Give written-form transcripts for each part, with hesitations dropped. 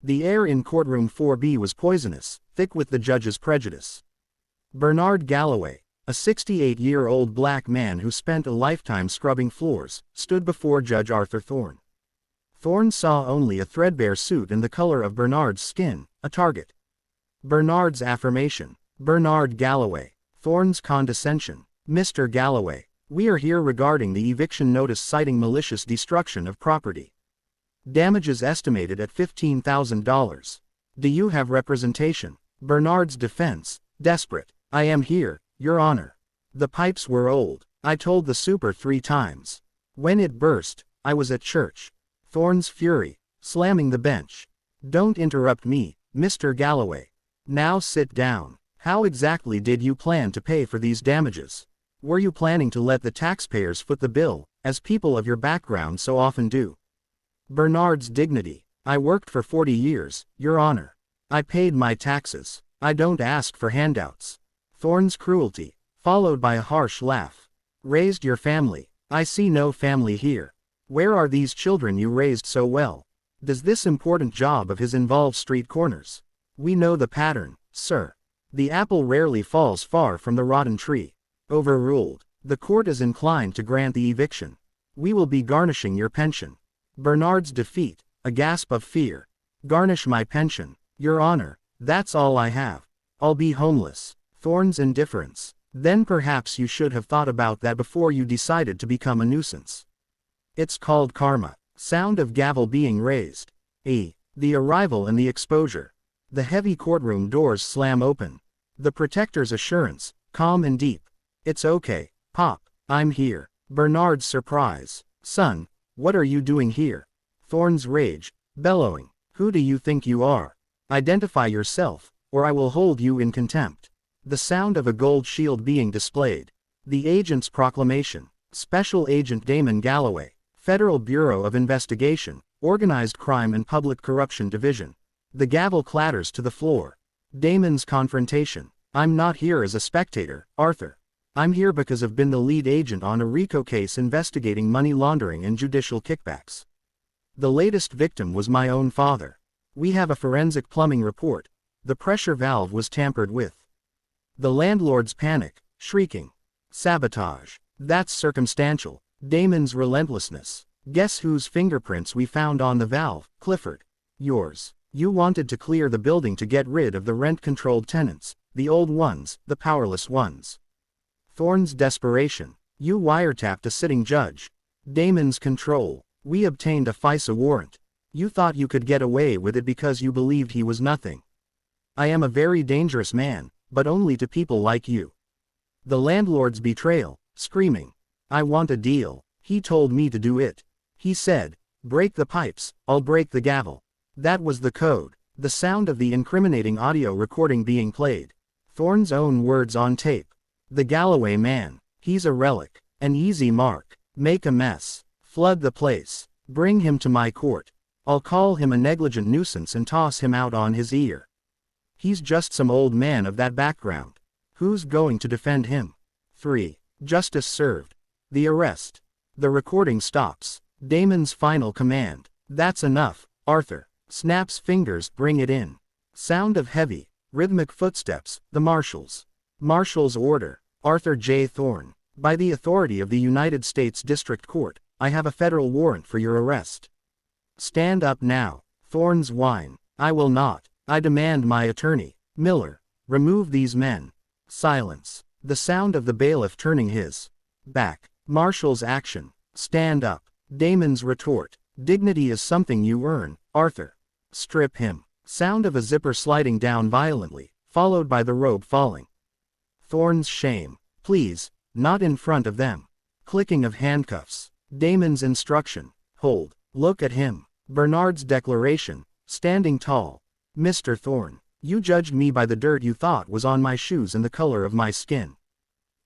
The air in courtroom 4B was poisonous, thick with the judge's prejudice. Bernard Galloway, a 68-year-old black man who spent a lifetime scrubbing floors, stood before Judge Arthur Thorne. Thorne saw only a threadbare suit and the color of Bernard's skin, a target. Bernard's affirmation. Bernard Galloway. Thorne's condescension. Mr. Galloway, we are here regarding the eviction notice citing malicious destruction of property. Damages estimated at $15,000. Do you have representation? Bernard's defense. Desperate. I am here, Your Honor. The pipes were old. I told the super 3 times. When it burst, I was at church. Thorne's fury. Slamming the bench. Don't interrupt me, Mr. Galloway. Now sit down. How exactly did you plan to pay for these damages? Were you planning to let the taxpayers foot the bill, as people of your background so often do? Bernard's dignity. I worked for 40 years, Your Honor. I paid my taxes. I don't ask for handouts. Thorne's cruelty, followed by a harsh laugh. Raised your family. I see no family here. Where are these children you raised so well? Does this important job of his involve street corners? We know the pattern, sir. The apple rarely falls far from the rotten tree. Overruled. The court is inclined to grant the eviction. We will be garnishing your pension. Bernard's defeat. A gasp of fear. Garnish my pension, Your Honor. That's all I have. I'll be homeless. Thorne's indifference. Then perhaps you should have thought about that before you decided to become a nuisance. It's called karma. Sound of gavel being raised. The arrival and the exposure. The heavy courtroom doors slam open. The protector's assurance, calm and deep. It's okay, Pop, I'm here. Bernard's surprise. Son, what are you doing here? Thorne's rage, bellowing. Who do you think you are? Identify yourself, or I will hold you in contempt. The sound of a gold shield being displayed. The agent's proclamation. Special Agent Damon Galloway, Federal Bureau of Investigation, Organized Crime and Public Corruption Division. The gavel clatters to the floor. Damon's confrontation. I'm not here as a spectator, Arthur. I'm here because I've been the lead agent on a RICO case investigating money laundering and judicial kickbacks. The latest victim was my own father. We have a forensic plumbing report. The pressure valve was tampered with. The landlord's panic, shrieking. Sabotage. That's circumstantial. Damon's relentlessness. Guess whose fingerprints we found on the valve, Clifford? Yours. You wanted to clear the building to get rid of the rent-controlled tenants, the old ones, the powerless ones. Thorne's desperation. You wiretapped a sitting judge. Damon's control. We obtained a FISA warrant. You thought you could get away with it because you believed he was nothing. I am a very dangerous man, but only to people like you. The landlord's betrayal, screaming. I want a deal. He told me to do it. He said, break the pipes, I'll break the gavel. That was the code. The sound of the incriminating audio recording being played. Thorne's own words on tape. The Galloway man. He's a relic. An easy mark. Make a mess. Flood the place. Bring him to my court. I'll call him a negligent nuisance and toss him out on his ear. He's just some old man of that background. Who's going to defend him? 3. Justice served. The arrest. The recording stops. Damon's final command. That's enough, Arthur. Snaps fingers, bring it in. Sound of heavy, rhythmic footsteps, the marshals. Marshal's order. Arthur J. Thorne. By the authority of the United States District Court, I have a federal warrant for your arrest. Stand up now. Thorne's whine. I will not. I demand my attorney, Miller. Remove these men. Silence. The sound of the bailiff turning his back. Marshal's action. Stand up. Damon's retort. Dignity is something you earn, Arthur. Strip him. Sound of a zipper sliding down violently, followed by the robe falling. Thorne's shame. Please, not in front of them. Clicking of handcuffs. Damon's instruction. Hold. Look at him. Bernard's declaration. Standing tall. Mr. Thorne, you judged me by the dirt you thought was on my shoes and the color of my skin.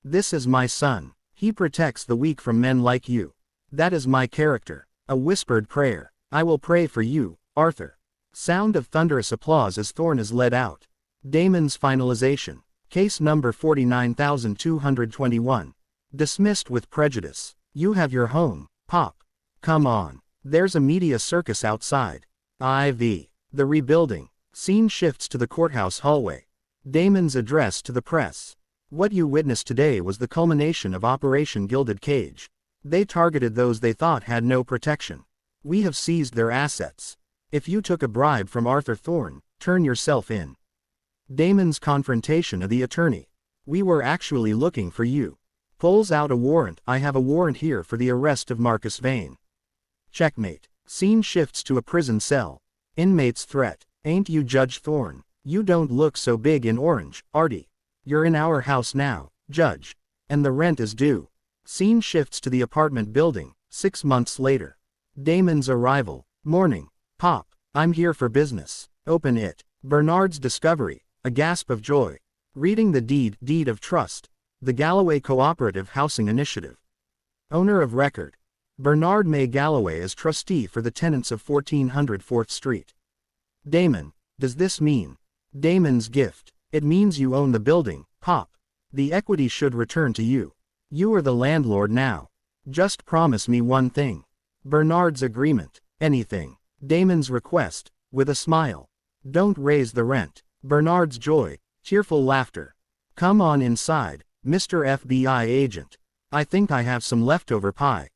This is my son. He protects the weak from men like you. That is my character. A whispered prayer. I will pray for you, Arthur. Sound of thunderous applause as Thorne is led out. Damon's finalization. Case number 49221. Dismissed with prejudice. You have your home, Pop. Come on. There's a media circus outside. IV. The rebuilding. Scene shifts to the courthouse hallway. Damon's address to the press. What you witnessed today was the culmination of Operation Gilded Cage. They targeted those they thought had no protection. We have seized their assets. If you took a bribe from Arthur Thorne, turn yourself in. Damon's confrontation of the attorney. We were actually looking for you. Pulls out a warrant. I have a warrant here for the arrest of Marcus Vane. Checkmate. Scene shifts to a prison cell. Inmate's threat. Ain't you Judge Thorne? You don't look so big in orange, Artie. You're in our house now, Judge. And the rent is due. Scene shifts to the apartment building, 6 months later. Damon's arrival. Morning. Pop. I'm here for business. Open it. Bernard's discovery. A gasp of joy. Reading the deed of trust. The Galloway Cooperative Housing Initiative. Owner of record. Bernard May Galloway as trustee for the tenants of 1400 4th Street. Damon. Does this mean? Damon's gift. It means you own the building, Pop. The equity should return to you. You are the landlord now. Just promise me one thing. Bernard's agreement. Anything. Damon's request, with a smile. Don't raise the rent. Bernard's joy. Cheerful laughter. Come on inside, Mr. FBI agent. I think I have some leftover pie.